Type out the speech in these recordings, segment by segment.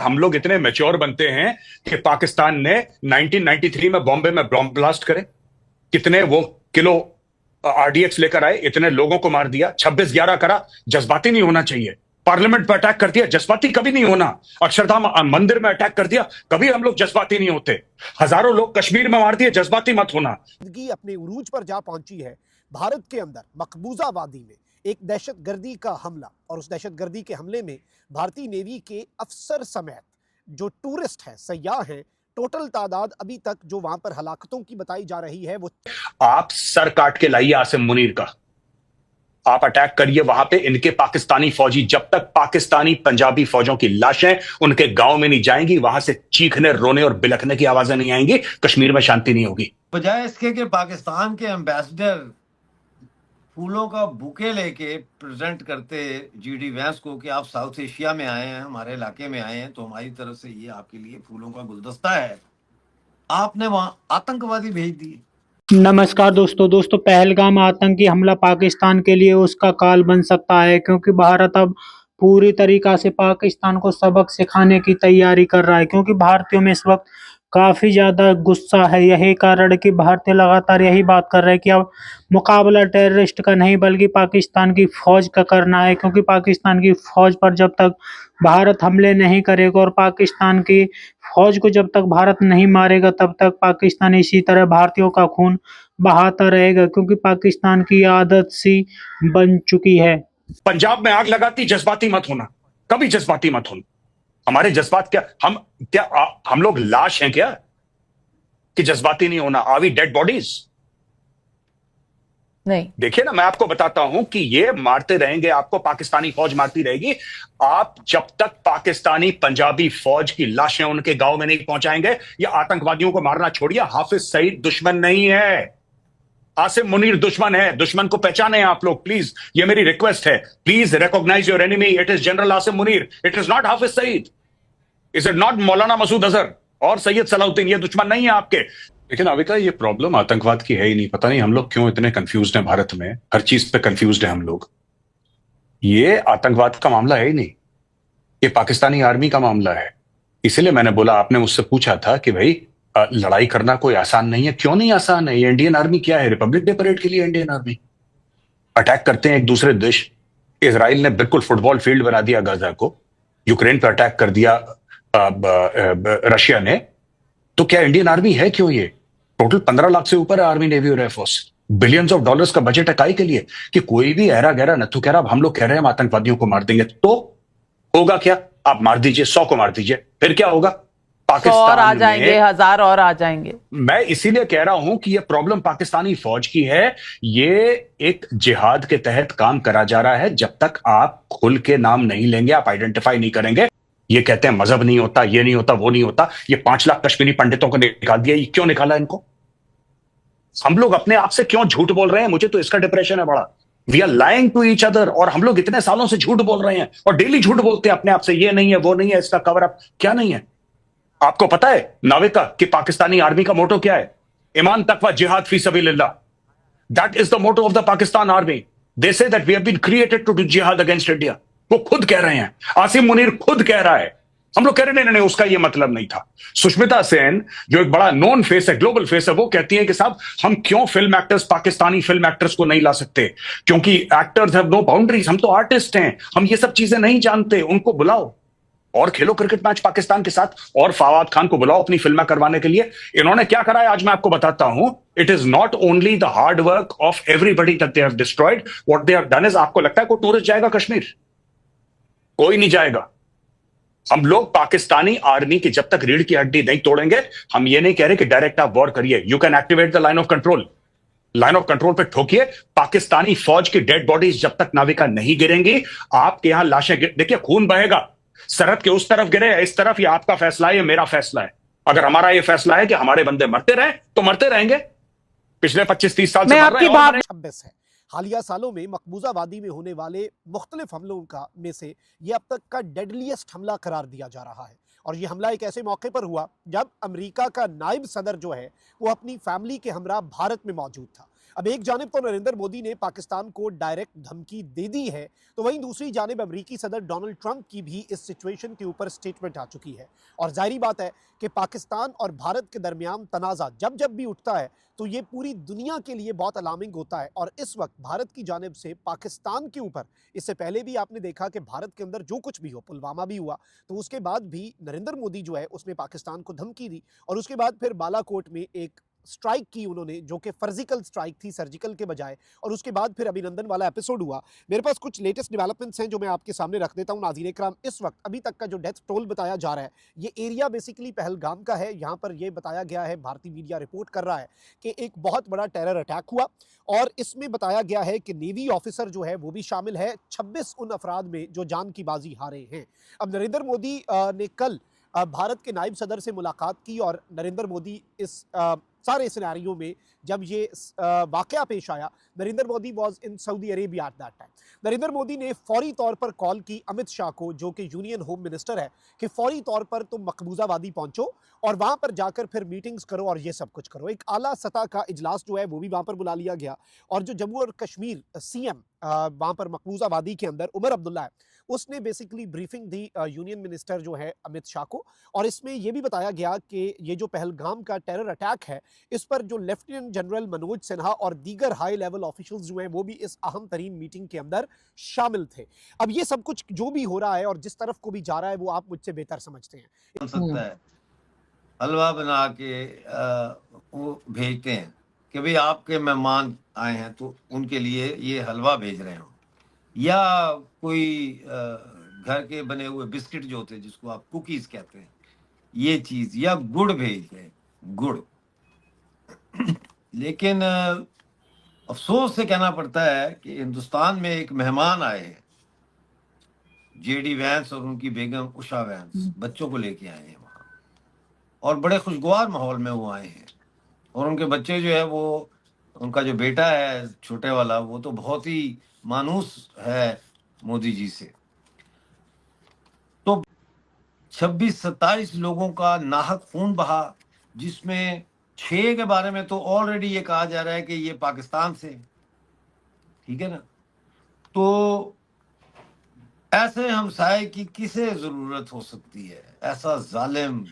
हम लोग इतने मैच्योर बनते हैं कि पाकिस्तान ने 1993 में बॉम्बे में बॉम्ब ब्लास्ट करे, कितने वो किलो आरडीएक्स लेकर आए, इतने लोगों को मार दिया, 26/11 करा। जज्बाती नहीं होना चाहिए। पार्लियामेंट पर अटैक कर दिया, जज्बाती कभी नहीं होना। अक्षरधाम मंदिर में अटैक कर दिया, कभी हम लोग जज्बाती नहीं होते। हजारों लोग कश्मीर में मार दिए, जज्बाती मत होना। अपने उरूज पर जा पहुंची है। भारत के अंदर मकबूजा वादी में एक दहशतगर्दी का हमला, और उस दहशतगर्दी के हमले में भारतीय नेवी के अफसर समेत जो टूरिस्ट हैं, सयाह हैं, टोटल तादाद अभी तक जो वहां पर हलाकतों की बताई जा रही है वो। आप सर काट के लाइए आसिम मुनीर का, आप अटैक करिए वहां पे। इनके पाकिस्तानी फौजी, जब तक पाकिस्तानी पंजाबी फौजों की लाशें उनके गांव में नहीं जाएंगी, वहां से चीखने, रोने और बिलखने की आवाजें नहीं आएंगी, कश्मीर में शांति नहीं होगी। बजाय इसके कि पाकिस्तान के एम्बेसडर फूलों का बुके लेके प्रेजेंट करते जीडी वैंस को कि आप साउथ एशिया में आए हैं, हमारे इलाके में आए हैं, तो हमारी तरफ से ये आपके लिए फूलों का गुलदस्ता है, आपने वहां आतंकवादी भेज दिए। नमस्कार दोस्तों, पहलगाम आतंकी हमला पाकिस्तान के लिए उसका काल बन सकता है, क्योंकि भारत अब पूरी तरीका से पाकिस्तान को सबक सिखाने की तैयारी कर रहा है। क्योंकि भारतीयों में इस वक्त काफी ज्यादा गुस्सा है। यही कारण कि भारतीय लगातार यही बात कर रहे हैं कि अब मुकाबला टेररिस्ट का नहीं बल्कि पाकिस्तान की फौज का करना है। क्योंकि पाकिस्तान की फौज पर जब तक भारत हमले नहीं करेगा और पाकिस्तान की फौज को जब तक भारत नहीं मारेगा, तब तक पाकिस्तान इसी तरह भारतीयों का खून बहाता रहेगा। क्योंकि पाकिस्तान की आदत सी बन चुकी है। पंजाब में आग लगाती, जज्बाती मत होना, कभी जज्बाती मत होना। हमारे जज्बात हम लोग लाश हैं क्या कि जज्बाती नहीं होना? Are we dead bodies? नहीं। देखिए ना, मैं आपको बताता हूं कि ये मारते रहेंगे आपको, पाकिस्तानी फौज मारती रहेगी। आप जब तक पाकिस्तानी पंजाबी फौज की लाशें उनके गांव में नहीं पहुंचाएंगे, ये आतंकवादियों को मारना छोड़िए। हाफिज सईद दुश्मन नहीं है, आसिम मुनीर दुश्मन है। दुश्मन को पहचाने आप लोग प्लीज, ये मेरी रिक्वेस्ट है। Please recognise your enemy, it is general Asim Munir, it is not Hafiz Saeed, is it not Maulana Masood Azhar और सैयद सलाउद्दीन। ये दुश्मन नहीं है आपके। लेकिन अविका, ये प्रॉब्लम आतंकवाद की है ही नहीं। पता नहीं हम लोग क्यों इतने कंफ्यूज्ड हैं भारत में, हर चीज पे कंफ्यूज्ड है हम लोग। ये आतंकवाद का मामला है ही नहीं, ये पाकिस्तानी आर्मी का मामला है। इसीलिए मैंने बोला, आपने मुझसे पूछा था कि भाई लड़ाई करना कोई आसान नहीं है। क्यों नहीं आसान है? ये इंडियन आर्मी क्या है? रिपब्लिक डे परेड के लिए इंडियन आर्मी अटैक करते हैं एक दूसरे देश। इजराइल ने बिल्कुल फुटबॉल फील्ड बना दिया गाजा को, यूक्रेन पर अटैक कर दिया रशिया ने। तो क्या इंडियन आर्मी है क्यों? ये टोटल 15 लाख से ऊपर है आर्मी, नेवी और एयरफोर्स। बिलियंस ऑफ डॉलर्स का बजट है काई के लिए कि कोई भी ऐरा गहरा नथु कह रहा, हम लोग कह रहे हैं हम आतंकवादियों को मार देंगे, तो होगा क्या? आप मार दीजिए, 100 को मार दीजिए, फिर क्या होगा? पाकिस्तान और आ जाएंगे, 1000 और आ जाएंगे। मैं इसीलिए कह रहा हूं कि यह प्रॉब्लम पाकिस्तानी फौज की है। ये एक जिहाद के तहत काम करा जा रहा है। जब तक आप खुल के नाम नहीं लेंगे, आप आइडेंटिफाई नहीं करेंगे, ये कहते हैं मजहब नहीं होता, ये नहीं होता, वो नहीं होता। ये 5 लाख कश्मीरी पंडितों को निकाल दिया, ये क्यों निकाला इनको? हम लोग अपने आप से क्यों झूठ बोल रहे हैं? मुझे तो इसका डिप्रेशन है बड़ा। We are lying to each other, और हम लोग इतने सालों से झूठ बोल रहे हैं और डेली झूठ बोलते हैं अपने आप से, ये नहीं है, वो नहीं है, इसका कवर अप क्या नहीं है। आपको पता है नाविका कि पाकिस्तानी आर्मी का मोटो क्या है? ईमान तकवा जिहाद फी सबीलिल्लाह। That is the motto of the Pakistan army. They say that we have been created to do jihad against India. वो खुद कह रहे हैं, आसिम मुनीर खुद कह रहा है। हम लोग कह रहे नहीं, उसका ये मतलब नहीं था। सुष्मिता सेन जो एक बड़ा नोन फेस है, ग्लोबल फेस है, वो कहती है कि साहब हम क्यों film actors, Pakistani film actors को नहीं ला सकते? क्योंकि एक्टर्स हैव नो बाउंड्रीज, हम तो आर्टिस्ट हैं, हम ये सब चीजें नहीं जानते। उनको बुलाओ और खेलो क्रिकेट मैच पाकिस्तान के साथ, और फवाद खान को बुलाओ अपनी फिल्में करवाने के लिए। इन्होंने क्या करा है आज मैं आपको बताता हूं। It is not only the hard work of everybody that they have destroyed, what they have done is, आपको लगता है कोई टूरिस्ट जाएगा कश्मीर? कोई नहीं जाएगा। हम लोग पाकिस्तानी आर्मी की जब तक रीढ़ की हड्डी नहीं तोड़ेंगे, हम ये नहीं कह रहे कि डायरेक्ट आप वॉर करिए। You can activate the line of control, line of control पे ठोकिए। पाकिस्तानी फौज की डेड बॉडीज जब तक नाविका नहीं गिरेंगी, आपके यहां लाशें देखिए, खून बहेगा। सरहद के उस तरफ गिरे, इस तरफ, ये आपका फैसला है, ये मेरा फैसला है। अगर हमारा ये फैसला है कि हमारे बंदे मरते रहे तो मरते रहेंगे। पिछले 25-30 साल से मर रहे हैं। 26 है। हालिया सालों में मकबूजा वादी में होने वाले मुख्तलिफ हमलों का में से ये अब तक का डेडलीस्ट हमला करार दिया जा रहा है। और ये हमला एक ऐसे मौके पर हुआ जब अमेरिका का नायब सदर जो है वो अपनी फैमिली के हमरा भारत में मौजूद था। अब एक जानिब तो नरेंद्र मोदी ने पाकिस्तान को डायरेक्ट धमकी दे दी है, तो वहीं दूसरी जानिब अमेरिकी सदर डोनाल्ड ट्रंप की भी इस सिचुएशन के ऊपर स्टेटमेंट आ चुकी है। और जाहिर बात है कि पाकिस्तान और भारत के दरमियान तनाज़ा जब जब भी उठता है तो ये पूरी दुनिया के लिए बहुत अलार्मिंग होता है। और इस वक्त भारत की जानिब से पाकिस्तान के ऊपर, इससे पहले भी आपने देखा कि भारत के अंदर जो कुछ भी हो, पुलवामा भी हुआ, तो उसके बाद भी नरेंद्र मोदी जो है उसने पाकिस्तान को धमकी दी और उसके बाद फिर बालाकोट में एक स्ट्राइक की उन्होंने, जो कि फर्जिकल स्ट्राइक थी, सर्जिकल के बजाय। और उसके बाद फिर अभिनंदन वाला एपिसोड हुआ। मेरे पास कुछ लेटेस्ट डेवलपमेंट्स हैं जो मैं आपके सामने रख देता हूं नाज़रीन इकराम। इस वक्त अभी तक का जो डेथ टोल बताया जा रहा है, ये एरिया बेसिकली पहलगाम का है। यहाँ पर यह बताया गया है, भारतीय मीडिया रिपोर्ट कर रहा है कि एक बहुत बड़ा टेरर अटैक हुआ और इसमें बताया गया है कि नेवी ऑफिसर जो है वो भी शामिल है। 26 उन अफराद में जो जान की बाजी हारे हैं। अब नरेंद्र मोदी ने कल भारत के नायब सदर से मुलाकात की और नरेंद्र मोदी इस सारे सिनेरियो में जब ये वाकया पेश आया, Narendra Modi was in Saudi Arabia at that time. Narendra Modi ने फौरी तौर पर कॉल की अमित शाह को, जो कि यूनियन होम मिनिस्टर है, कि फौरी तौर पर तुम मकबूजा वादी पहुंचो और वहां पर जाकर फिर मीटिंग्स करो और ये सब कुछ करो। एक आला सतह का इजलास जो है वो भी वहां पर बुला लिया गया और जो जम्मू और कश्मीर सीएम वहां पर मकबूजा वादी के अंदर उमर अब्दुल्ला है, उसने basically briefing the union minister जो है अमित शाह को। और इसमें यह भी बताया गया कि ये जो पहलगाम का टेरर अटैक है, इस पर जो लेफ्टिनेंट जनरल मनोज सिन्हा और दीगर हाई लेवल ऑफिशियल्स जो हैं वो भी इस अहम तरीन मीटिंग के अंदर शामिल थे। अब ये सब कुछ जो भी हो रहा है और जिस तरफ को भी जा रहा है वो आप मुझसे बेहतर समझते हैं। हो सकता है हलवा बना के वो भेजते हैं कि भाई आपके मेहमान आए हैं तो उनके लिए ये हलवा भेज रहे हो, या कोई घर के बने हुए बिस्किट जो होते हैं जिसको आप कुकीज कहते हैं, ये चीज, या गुड़ भेज रहे हैं, गुड़। लेकिन अफसोस से कहना पड़ता है कि हिंदुस्तान में एक मेहमान आए हैं, जेडी वैंस और उनकी बेगम उषा वैंस बच्चों को लेके आए हैं वहां, और बड़े खुशगवार माहौल में वो आए हैं। और उनके बच्चे जो है वो, उनका जो बेटा है छोटे वाला, वो तो बहुत ही मानूस है मोदी जी से। तो 26-27 लोगों का नाहक खून बहा, जिसमें 6 के बारे में तो ऑलरेडी ये कहा जा रहा है कि ये पाकिस्तान से, ठीक है ना। तो ऐसे हमसाये की किसे जरूरत हो सकती है, ऐसा जालिम।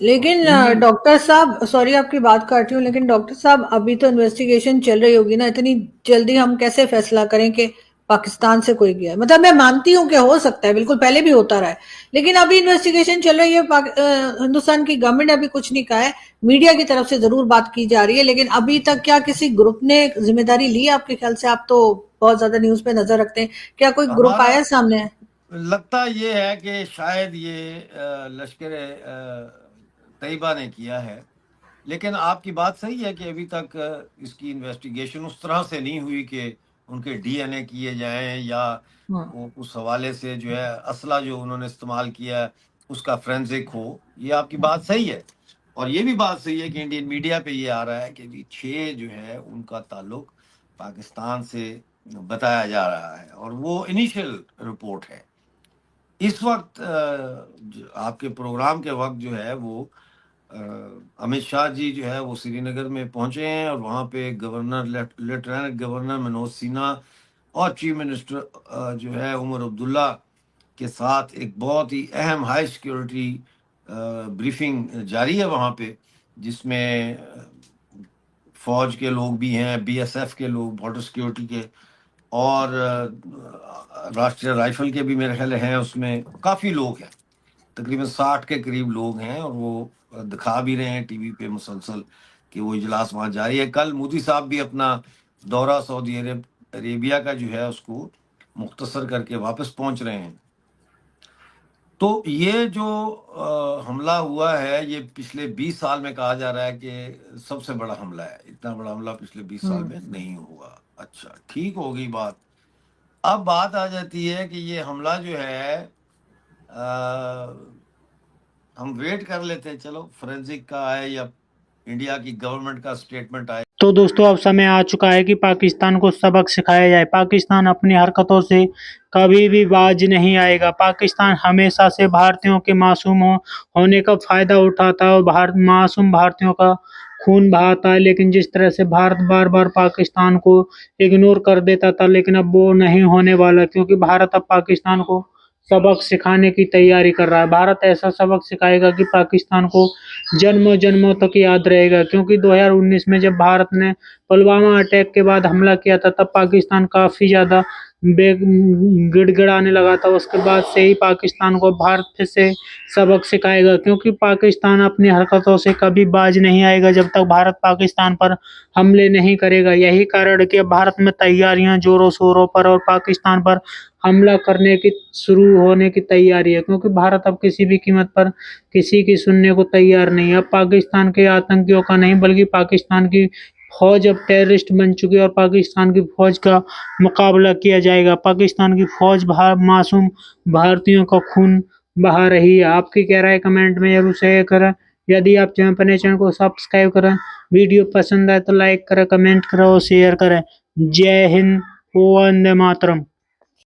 लेकिन डॉक्टर साहब, सॉरी आपकी बात काट रही हूँ, लेकिन डॉक्टर साहब अभी तो इन्वेस्टिगेशन चल रही होगी ना, इतनी जल्दी हम कैसे फैसला करें कि पाकिस्तान से कोई गया है? मतलब मैं मानती हूँ कि हो सकता है, बिल्कुल पहले भी होता रहा है, लेकिन अभी इन्वेस्टिगेशन चल रही है। हिंदुस्तान की गवर्नमेंट ने अभी कुछ नहीं कहा है, मीडिया की तरफ से जरूर बात की जा रही है, लेकिन अभी तक क्या किसी ग्रुप ने जिम्मेदारी ली है आपके ख्याल से? आप तो बहुत ज्यादा न्यूज पे नजर रखते हैं, क्या कोई ग्रुप आया सामने? लगता ये है कि शायद ये लश्कर तैयबा ने किया है, लेकिन आपकी बात सही है कि अभी तक इसकी इन्वेस्टिगेशन उस तरह से नहीं हुई कि उनके डीएनए किए जाएं, या वो उस हवाले से जो है असला जो उन्होंने इस्तेमाल किया है उसका फोरेंसिक हो। ये आपकी बात सही है, और ये भी बात सही है कि इंडियन मीडिया पे ये आ रहा है कि 6 जो है उनका ताल्लुक पाकिस्तान से बताया जा रहा है, और वो इनिशियल रिपोर्ट है। इस वक्त आपके प्रोग्राम के वक्त जो है वो अमित शाह जी जो है वो श्रीनगर में पहुंचे हैं, और वहाँ पे governor, lieutenant governor Manoj Sinha और चीफ मिनिस्टर जो है उमर अब्दुल्ला के साथ एक बहुत ही अहम हाई सिक्योरिटी ब्रीफिंग जारी है वहाँ पे, जिसमें फौज के लोग भी हैं, बीएसएफ के लोग, बॉर्डर सिक्योरिटी के, और राष्ट्रीय राइफल के भी मेरे ख्याल हैं, उसमें काफ़ी लोग हैं, तकरीबन 60 के करीब लोग हैं, और वो दिखा भी रहे हैं टीवी पे मुसलसल कि वो इजलास वहाँ जारी है। कल मोदी साहब भी अपना दौरा सऊदी अरेबिया का जो है उसको मुख्तसर करके वापस पहुंच रहे हैं। तो ये जो हमला हुआ है, ये पिछले 20 साल में कहा जा रहा है कि सबसे बड़ा हमला है। इतना बड़ा हमला पिछले 20 साल में नहीं हुआ। अच्छा, ठीक हो गई बात। अब बात आ जाती है कि ये हमला जो है हम वेट कर लेते हैं, चलो फोरेंसिक का आए या इंडिया की गवर्नमेंट का स्टेटमेंट आए। तो दोस्तों अब समय आ चुका है कि पाकिस्तान को सबक सिखाया जाए। पाकिस्तान अपनी हरकतों से कभी भी बाज नहीं आएगा। पाकिस्तान हमेशा से भारतीयों के मासूम होने का फायदा उठाता है और मासूम भारतीयों का खून बहाता है। लेकिन जिस तरह से भारत बार बार पाकिस्तान को इग्नोर कर देता था, लेकिन अब वो नहीं होने वाला, क्योंकि भारत अब पाकिस्तान को सबक सिखाने की तैयारी कर रहा है। भारत ऐसा सबक सिखाएगा कि पाकिस्तान को जन्मों जन्मों तक याद रहेगा। क्योंकि 2019 में जब भारत ने पुलवामा अटैक के बाद हमला किया था, तब पाकिस्तान काफी ज्यादा गिड़गिड़ाने लगा था। उसके बाद से ही पाकिस्तान को भारत फिर से सबक सिखाएगा, क्योंकि पाकिस्तान अपनी हरकतों से कभी बाज नहीं आएगा जब तक भारत पाकिस्तान पर हमले नहीं करेगा। यही कारण है कि भारत में तैयारियां जोरों शोरों पर और पाकिस्तान पर हमला करने की शुरू होने की तैयारी है, क्योंकि भारत अब किसी भी कीमत पर किसी की सुनने को तैयार नहीं है। अब पाकिस्तान के आतंकियों का नहीं, बल्कि पाकिस्तान की फौज अब टेररिस्ट बन चुकी है और पाकिस्तान की फौज का मुकाबला किया जाएगा। पाकिस्तान की फौज मासूम भारतीयों का खून बहा रही है। आपकी क्या राय कमेंट में जरूर शेयर करें। यदि आप अपने चैनल को सब्सक्राइब करें, वीडियो पसंद आए तो लाइक करें, कमेंट करें और शेयर करें। जय हिंद, वंदे मातरम।